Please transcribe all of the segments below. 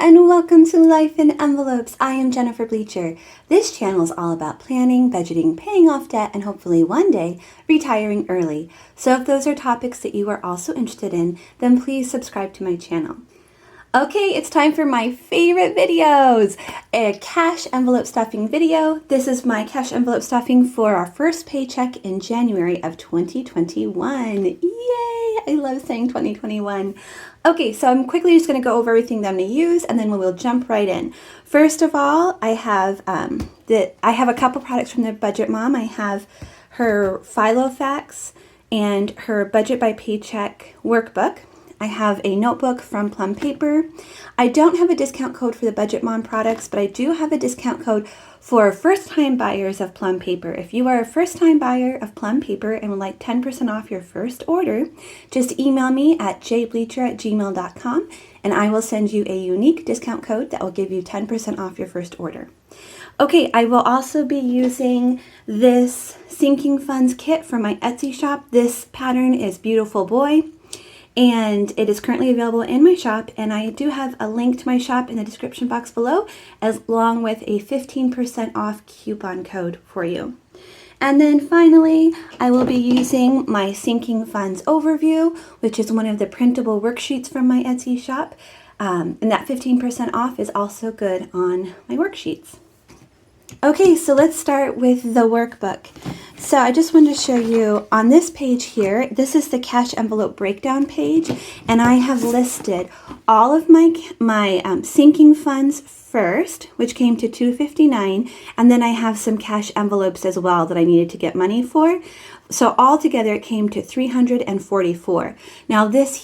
and welcome to Life in Envelopes. I am Jennifer Bleecher. This channel is all about planning, budgeting, paying off debt, and hopefully one day retiring early. So if those are topics that you are also interested in, then please subscribe to my channel. Okay, it's time for my favorite videos, a cash envelope stuffing video. This is my cash envelope stuffing for our first paycheck in January of 2021. Yay! I love saying 2021. Okay, so I'm quickly just going to go over everything that I'm going to use, and then we will jump right in. First of all, I have a couple products from the Budget Mom. I have her Filofax and her Budget by Paycheck workbook. I have a notebook from Plum Paper. I don't have a discount code for the Budget Mom products, but I do have a discount code for first-time buyers of Plum Paper. If you are a first-time buyer of Plum Paper and would like 10% off your first order, just email me at jbleecher@gmail.com and I will send you a unique discount code that will give you 10% off your first order. Okay, I will also be using this sinking funds kit from my Etsy shop. This pattern is Beautiful Boy, and it is currently available in my shop, and I do have a link to my shop in the description box below, along with a 15% off coupon code for you. And then finally, I will be using my Sinking Funds Overview, which is one of the printable worksheets from my Etsy shop, and that 15% off is also good on my worksheets. Okay, so let's start with the workbook. So I just wanted to show you on this page here, this is the cash envelope breakdown page, and I have listed all of my sinking funds first, which came to $259, and then I have some cash envelopes as well that I needed to get money for. So all together it came to $344. Now this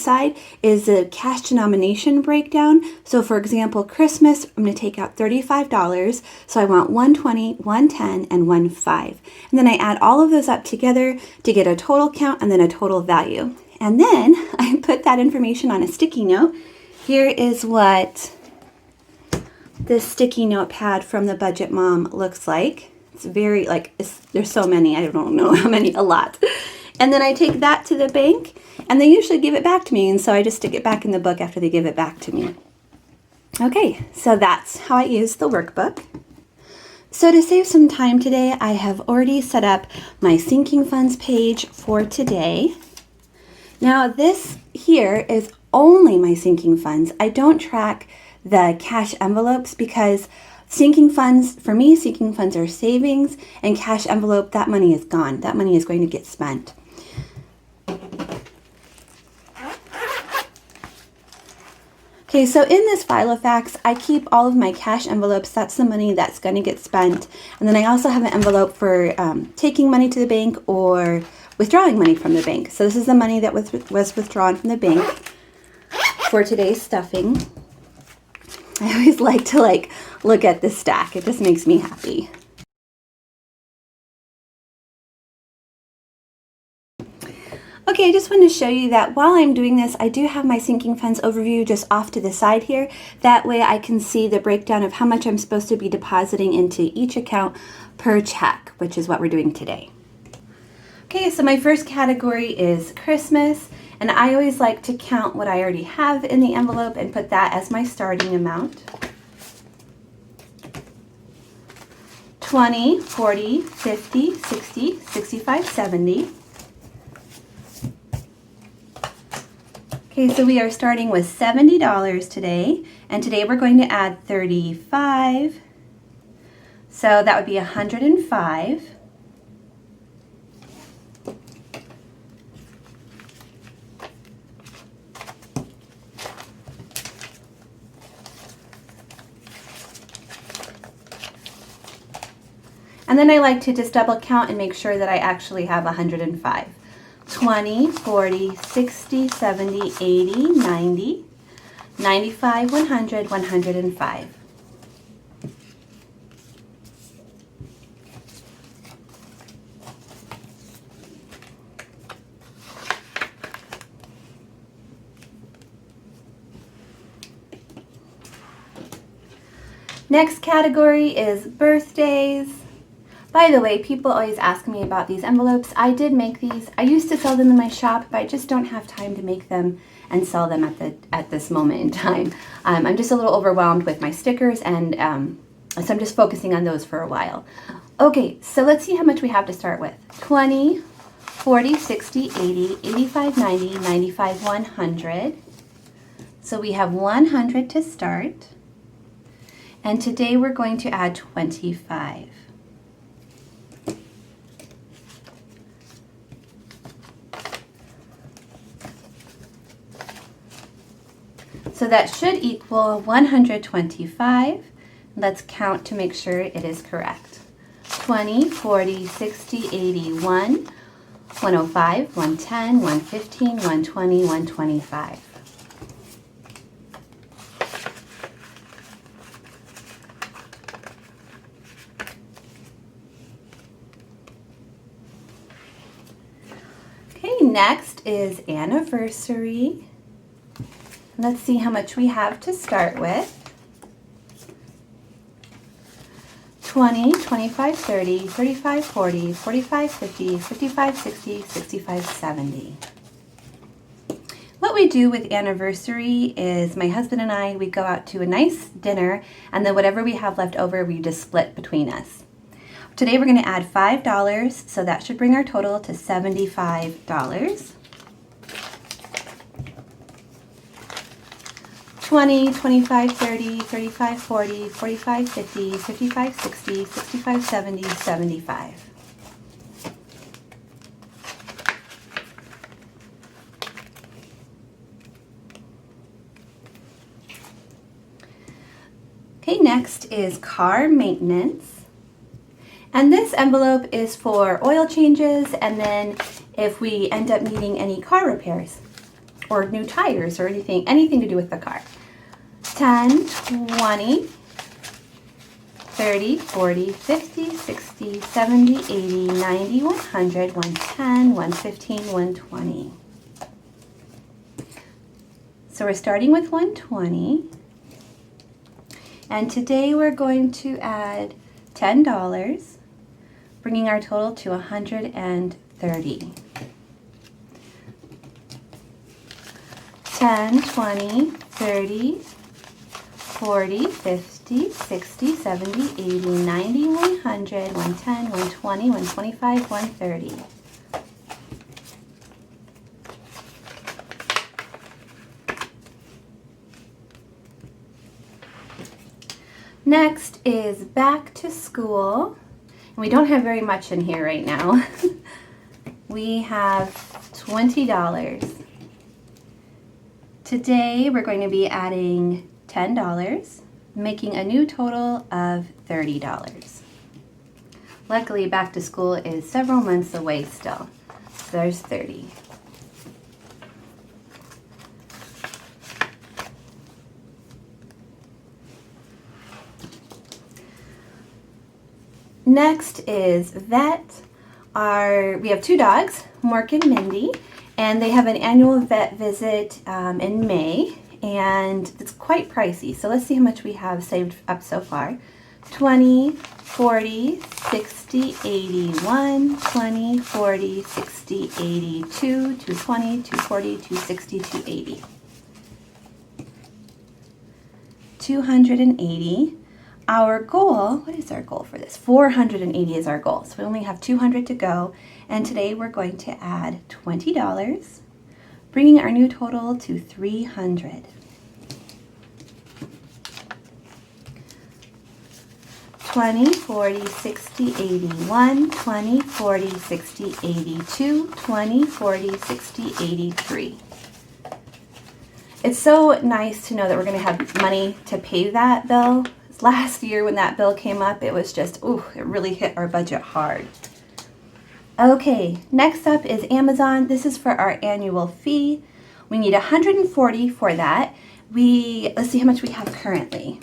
side is the cash denomination breakdown. So for example, Christmas, I'm going to take out $35. So I want $120, $110, and $15. And then I add all of those up together to get a total count and then a total value. And then I put that information on a sticky note. Here is what this sticky notepad from the Budget Mom looks like. It's very, there's so many, I don't know how many, a lot. And then I take that to the bank, and they usually give it back to me, and so I just stick it back in the book after they give it back to me. Okay, so that's how I use the workbook. So to save some time today, I have already set up my sinking funds page for today. Now this here is only my sinking funds. I don't track the cash envelopes because sinking funds, for me, sinking funds are savings, and cash envelope, that money is gone. That money is going to get spent. Okay, so in this Filofax, I keep all of my cash envelopes. That's the money that's going to get spent. And then I also have an envelope for taking money to the bank or withdrawing money from the bank. So this is the money that was withdrawn from the bank for today's stuffing. I always like to look at this stack. It just makes me happy. Okay, I just want to show you that while I'm doing this, I do have my sinking funds overview just off to the side here. That way I can see the breakdown of how much I'm supposed to be depositing into each account per check, which is what we're doing today. Okay, so my first category is Christmas. And I always like to count what I already have in the envelope and put that as my starting amount. 20, 40, 50, 60, 65, 70. Okay, so we are starting with $70 today, and today we're going to add 35. So that would be 105. And then I like to just double count and make sure that I actually have 105. 20, 40, 60, 70, 80, 90, 95, 100, 105. Next category is birthdays. By the way, people always ask me about these envelopes. I did make these. I used to sell them in my shop, but I just don't have time to make them and sell them at this moment in time. I'm just a little overwhelmed with my stickers, and so I'm just focusing on those for a while. Okay, so let's see how much we have to start with. 20, 40, 60, 80, 85, 90, 95, 100. So we have 100 to start. And today we're going to add 25. So that should equal 125. Let's count to make sure it is correct. 20, 40, 60, 80, 1, 105, 110, 115, 120, 125. Okay, next is anniversary. Let's see how much we have to start with. 20, 25, 30, 35, 40, 45, 50, 55, 60, 65, 70. What we do with anniversary is my husband and I, we go out to a nice dinner, and then whatever we have left over, we just split between us. Today we're going to add $5, so that should bring our total to $75. 20, 25, 30, 35, 40, 45, 50, 55, 60, 65, 70, 75. Okay, next is car maintenance. And this envelope is for oil changes, and then if we end up needing any car repairs or new tires or anything to do with the car. 10, 20, 30, 40, 50, 60, 70, 80, 90, 100, 110, 115, 120. So we're starting with 120. And today we're going to add $10, bringing our total to 130. 10, 20, 30, 40, 50, 60, 70, 80, 90, 100, 110, 120, 125, 130. Next is back to school. And we don't have very much in here right now. We have $20. Today we're going to be adding $10, making a new total of $30. Luckily, back to school is several months away still. So there's 30. Next is vet. We have two dogs, Mark and Mindy, and they have an annual vet visit in May, and it's quite pricey. So let's see how much we have saved up so far. 20, 40, 60, 81, 20, 40, 60, 82, 220, 240, 260, 280. 280. Our goal, what is our goal for this? 480 is our goal. So we only have 200 to go. And today we're going to add $20, bringing our new total to 300. 20, 40, 60, 81, 20, 40, 60, 82, 20, 40, 60, 83. It's so nice to know that we're going to have money to pay that bill. Last year when that bill came up, it was just, it really hit our budget hard. Okay, next up is Amazon. This is for our annual fee. We need 140 for that. Let's see how much we have currently.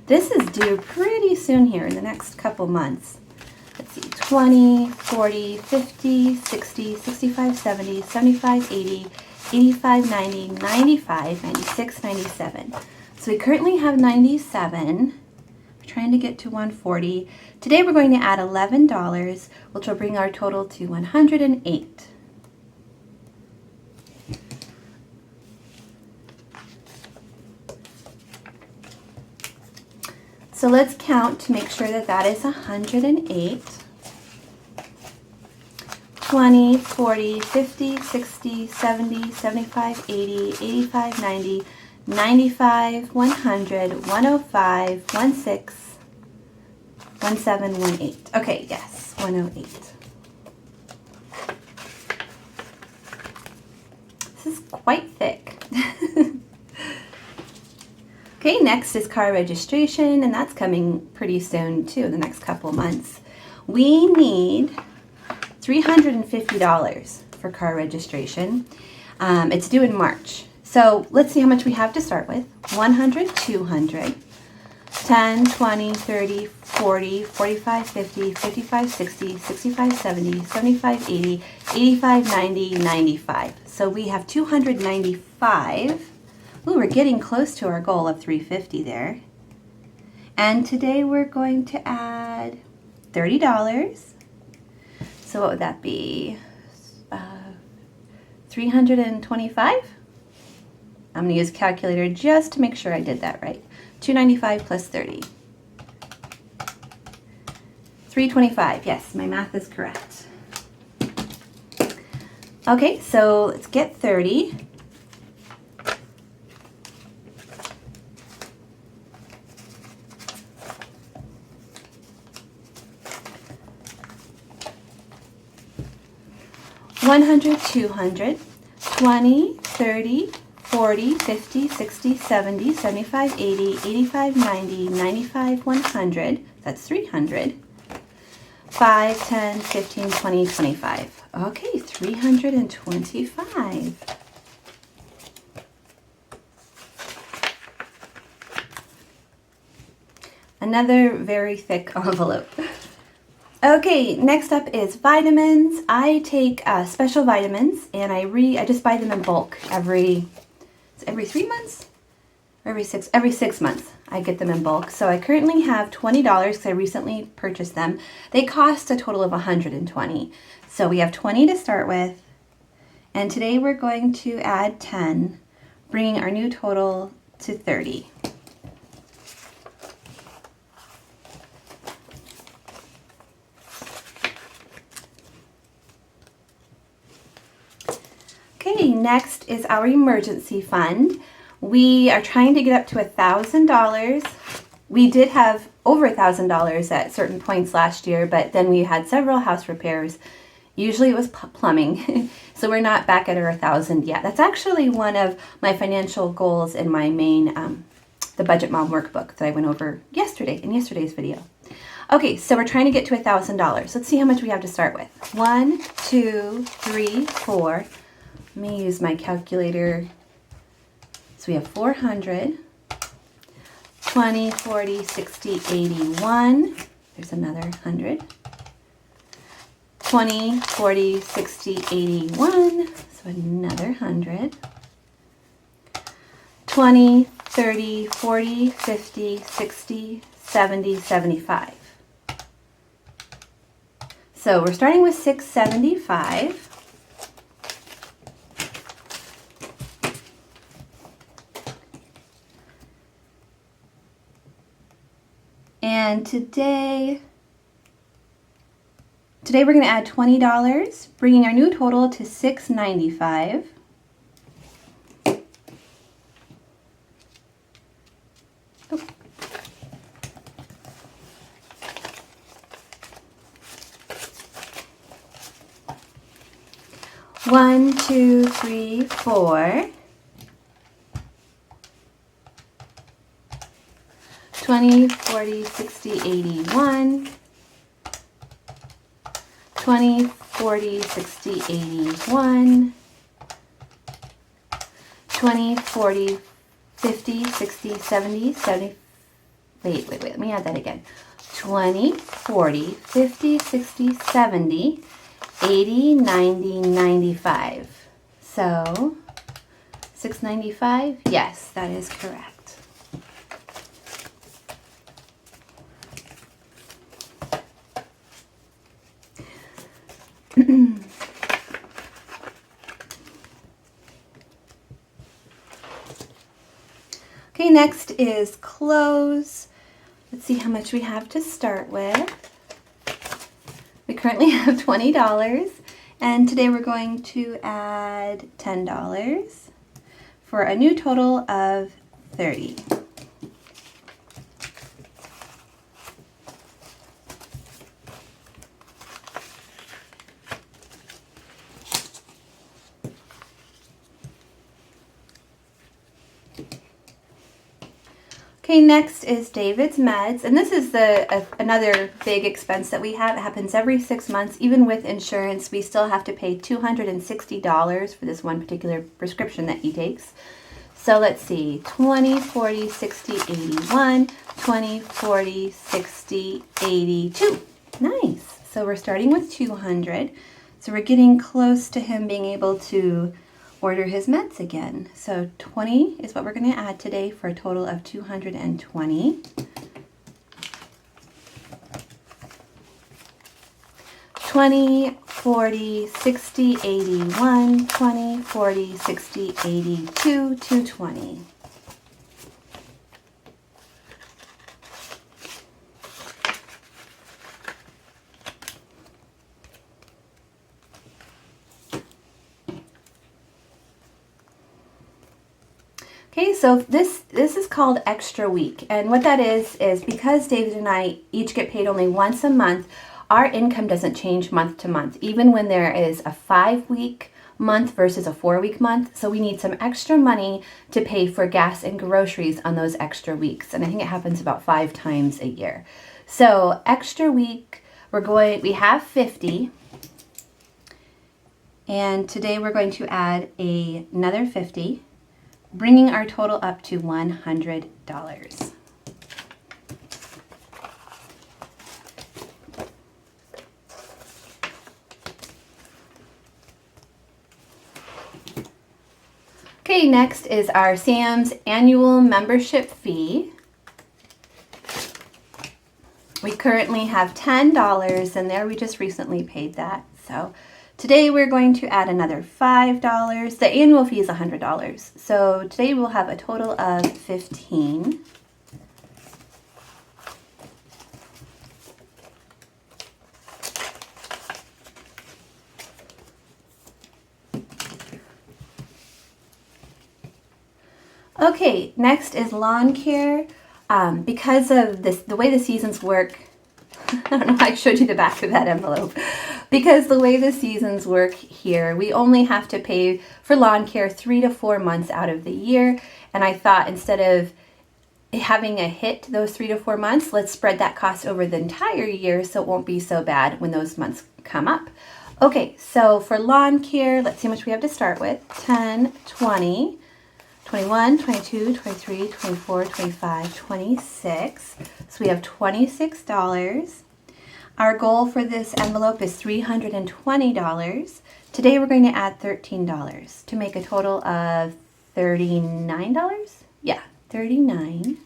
This is due pretty soon here in the next couple months. Let's see, 20, 40, 50, 60, 65, 70, 75, 80, 85, 90, 95, 96, 97. So we currently have 97. We're trying to get to 140. Today we're going to add $11, which will bring our total to 108. So let's count to make sure that that is 108. 20, 40, 50, 60, 70, 75, 80, 85, 90, 95, 100, 105, 16, 17, 18. Okay, yes, 108. This is quite thick. Okay, next is car registration, and that's coming pretty soon too, in the next couple months. We need $350 for car registration. It's due in March. So let's see how much we have to start with. 100, 200, 10, 20, 30, 40, 45, 50, 55, 60, 65, 70, 75, 80, 85, 90, 95. So we have 295. Ooh, we're getting close to our goal of 350 there. And today we're going to add $30. So what would that be? 325? I'm going to use a calculator just to make sure I did that right. 295 plus 30. 325. Yes, my math is correct. Okay, so let's get 30. $100, 200, 20, 30, 40, 50, 60, 70, 75, 80, 85, 90, 95, 100. That's 300. 5, 10, 15, 20, 25. Okay, 325. Another very thick envelope. Okay, next up is vitamins. I take special vitamins, and I just buy them in bulk every 3 months? Or every 6 months I get them in bulk. So I currently have $20 because I recently purchased them. They cost a total of $120. So we have 20 to start with, and today we're going to add 10, bringing our new total to 30. Okay, next is our emergency fund. We are trying to get up to $1,000. We did have over $1,000 at certain points last year, but then we had several house repairs. Usually it was plumbing, so we're not back at our 1,000 yet. That's actually one of my financial goals in my main, the Budget Mom workbook that I went over yesterday in yesterday's video. Okay, so we're trying to get to $1,000. Let's see how much we have to start with. 1, 2, 3, 4. Let me use my calculator. So we have 400, 20, 40, 60, 81. There's another 100. 20, 40, 60, 81. So another 100. 20, 30, 40, 50, 60, 70, 75. So we're starting with 675. And today we're going to add $20, bringing our new total to $695. Oh. One, 2, 3, 4. 20, 40, 60, 81. 20, 40, 60, 81. 20, 40, 50, 60, 70, 70. Wait, let me add that again. 20, 40, 50, 60, 70, 80, 90, 95. So, 695? Yes, that is correct. Okay, next is clothes. let's see how much we have to start with. We currently have $20, and today we're going to add $10 for a new total of $30. Okay, next is David's meds, and this is another big expense that we have. It happens every 6 months. Even with insurance, we still have to pay $260 for this one particular prescription that he takes. So let's see, 20, 40, 60, 81, 20, 40, 60, 82. Nice. So we're starting with 200. So we're getting close to him being able to order his meds again. So 20 is what we're going to add today for a total of 220. 20, 40, 60, 81, 20, 40, 60, 82, 220. Okay, so this is called extra week, and what that is because David and I each get paid only once a month, our income doesn't change month to month, even when there is a 5-week month versus a 4-week month. So we need some extra money to pay for gas and groceries on those extra weeks, and I think it happens about 5 times a year. So extra week, we have 50, and today we're going to add another 50. Bringing our total up to $100. Okay, next is our Sam's annual membership fee. We currently have $10 in there. We just recently paid that. So today we're going to add another $5. The annual fee is $100. So today we'll have a total of $15. Okay, next is lawn care. Because of the way the seasons work, I don't know why I showed you the back of that envelope. Because the way the seasons work here, we only have to pay for lawn care 3 to 4 months out of the year. And I thought instead of having a hit those 3 to 4 months, let's spread that cost over the entire year so it won't be so bad when those months come up. Okay, so for lawn care, let's see how much we have to start with. 10, 20, 21, 22, 23, 24, 25, 26. So we have $26. Our goal for this envelope is $320. Today we're going to add $13 to make a total of $39. Yeah, 39.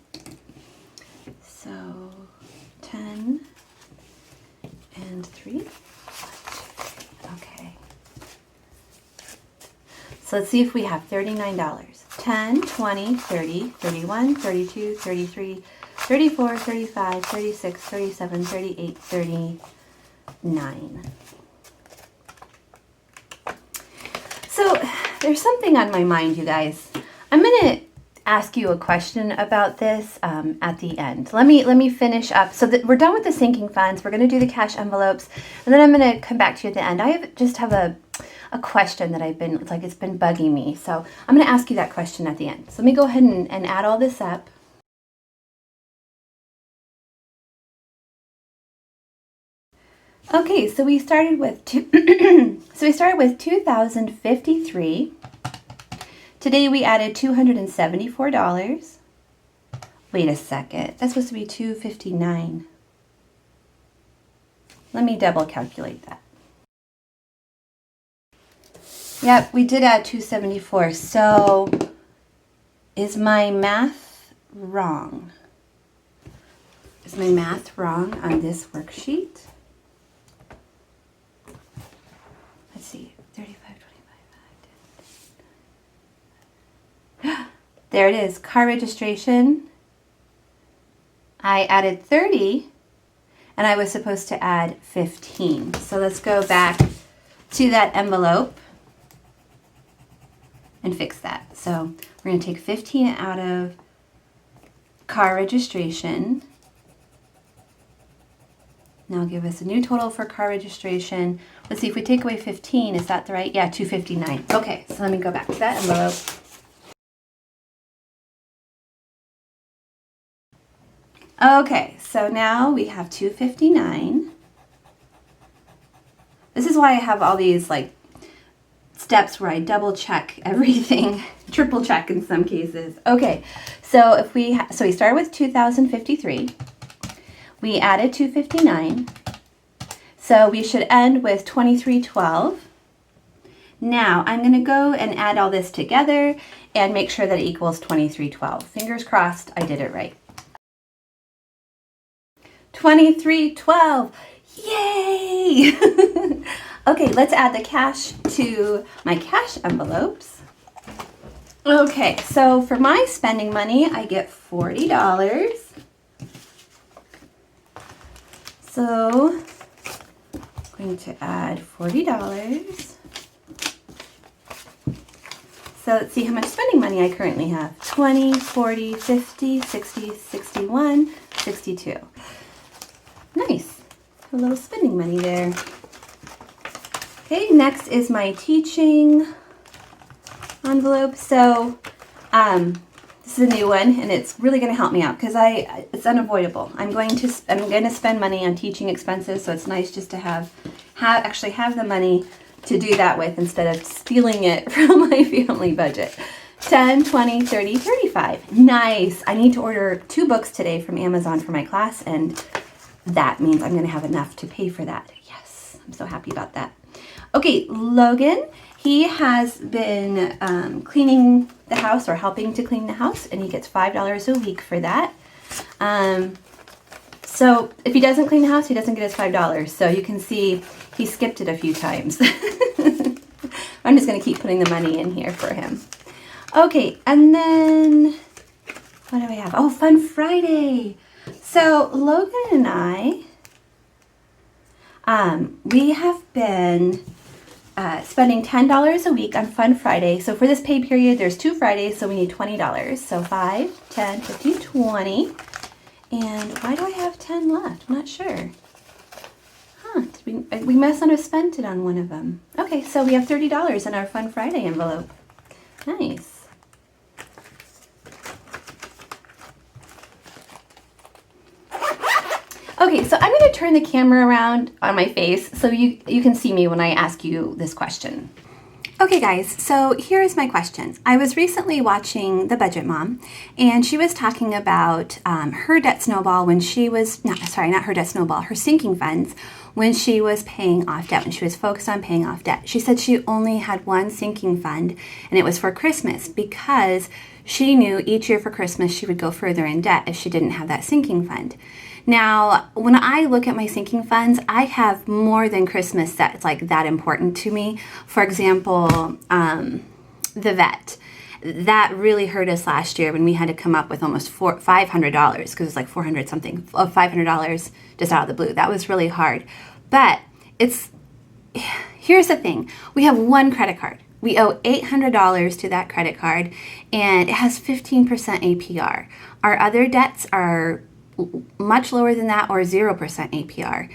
So 10 and 3. Okay. So let's see if we have $39. 10, 20, 30, 31, 32, 33, 34, 35, 36, 37, 38, 39. So there's something on my mind, you guys. I'm going to ask you a question about this at the end. Let me finish up so that we're done with the sinking funds. We're going to do the cash envelopes, and then I'm going to come back to you at the end. I just have a question that it's been bugging me. So I'm going to ask you that question at the end. So let me go ahead and add all this up. Okay, so we started with $2,053. Today we added $274. Wait a second. That's supposed to be $259. Let me double calculate that. Yep, we did add $274. So is my math wrong? Is my math wrong on this worksheet? Let's see, 35, 25, 5, 10. There it is, car registration. I added 30 and I was supposed to add 15. So let's go back to that envelope and fix that. So we're going to take 15 out of car registration. Now give us a new total for car registration. Let's see, if we take away 15, is that the right? Yeah, 259. Okay, so let me go back to that envelope. Okay, so now we have 259. This is why I have all these like steps where I double check everything, triple check in some cases. Okay, so if we so we started with 2,053. We added 259. So we should end with 2312. Now I'm going to go and add all this together and make sure that it equals 2312. Fingers crossed I did it right. 2312. Yay! Okay, let's add the cash to my cash envelopes. Okay, so for my spending money, I get $40. So I'm going to add $40. So let's see how much spending money I currently have. 20, 40, 50, 60, 61, 62. Nice. A little spending money there. Okay, next is my teaching envelope. So this is a new one, and it's really going to help me out because it's unavoidable. I'm going to spend money on teaching expenses, so it's nice just to actually have the money to do that with instead of stealing it from my family budget. 10, 20, 30, 35. Nice. I need to order 2 books today from Amazon for my class, and that means I'm going to have enough to pay for that. Yes, I'm so happy about that. Okay, Logan, he has been cleaning the house or helping to clean the house, and he gets $5 a week for that. So if he doesn't clean the house, he doesn't get his $5. So you can see he skipped it a few times. I'm just going to keep putting the money in here for him. Okay, and then what do we have? Oh, Fun Friday. So Logan and I, we have been spending $10 a week on Fun Friday. So for this pay period, there's 2 Fridays, so we need $20. So 5, 10, 15, 20. And why do I have 10 left? I'm not sure. Huh, we must not have spent it on one of them. Okay, so we have $30 in our Fun Friday envelope. Nice. Okay, so I'm going to turn the camera around on my face so you can see me when I ask you this question. Okay guys, so here's my question. I was recently watching The Budget Mom, and she was talking about her debt snowball when she was, not her debt snowball, her sinking funds when she was paying off debt, when she was focused on paying off debt. She said she only had one sinking fund, and it was for Christmas because she knew each year for Christmas she would go further in debt if she didn't have that sinking fund. Now, when I look at my sinking funds, I have more than Christmas that's like that important to me. For example, the vet. That really hurt us last year when we had to come up with almost $500 because it was like 400 something of $500 just out of the blue. That was really hard. But here's the thing. We have one credit card. We owe $800 to that credit card, and it has 15% APR. Our other debts are much lower than that, or 0% APR.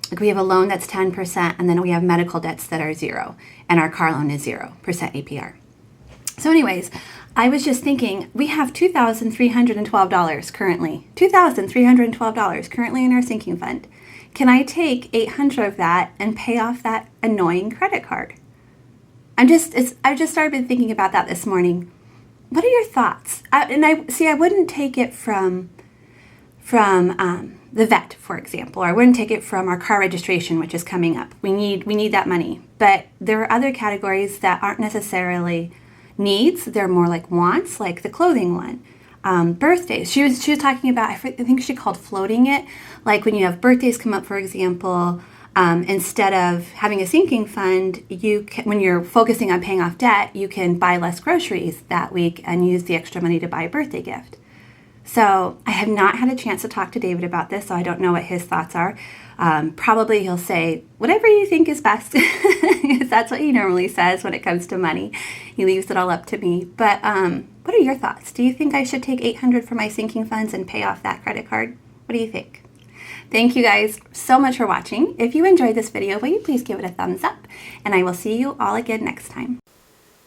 Like we have a loan that's 10%, and then we have medical debts that are 0, and our car loan is 0% APR. So anyways, I was just thinking, we have $2,312 currently. $2,312 currently in our sinking fund. Can I take $800 of that and pay off that annoying credit card? I've just started thinking about that this morning. What are your thoughts? I wouldn't take it from the vet, for example, or I wouldn't take it from our car registration, which is coming up. We need that money. But there are other categories that aren't necessarily needs. They're more like wants, like the clothing one. Birthdays. She was talking about, I think she called floating it. Like when you have birthdays come up, for example, instead of having a sinking fund, when you're focusing on paying off debt, you can buy less groceries that week and use the extra money to buy a birthday gift. So I have not had a chance to talk to David about this, so I don't know what his thoughts are. Probably he'll say, whatever you think is best. That's what he normally says when it comes to money. He leaves it all up to me. But what are your thoughts? Do you think I should take $800 for my sinking funds and pay off that credit card? What do you think? Thank you guys so much for watching. If you enjoyed this video, will you please give it a thumbs up? And I will see you all again next time.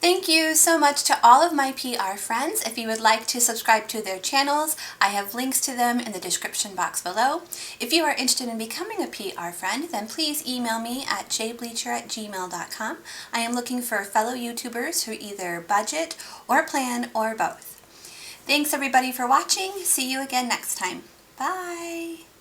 Thank you so much to all of my PR friends. If you would like to subscribe to their channels, I have links to them in the description box below. If you are interested in becoming a PR friend, then please email me at jbleecher@gmail.com. I am looking for fellow YouTubers who either budget or plan or both. Thanks everybody for watching. See you again next time. Bye!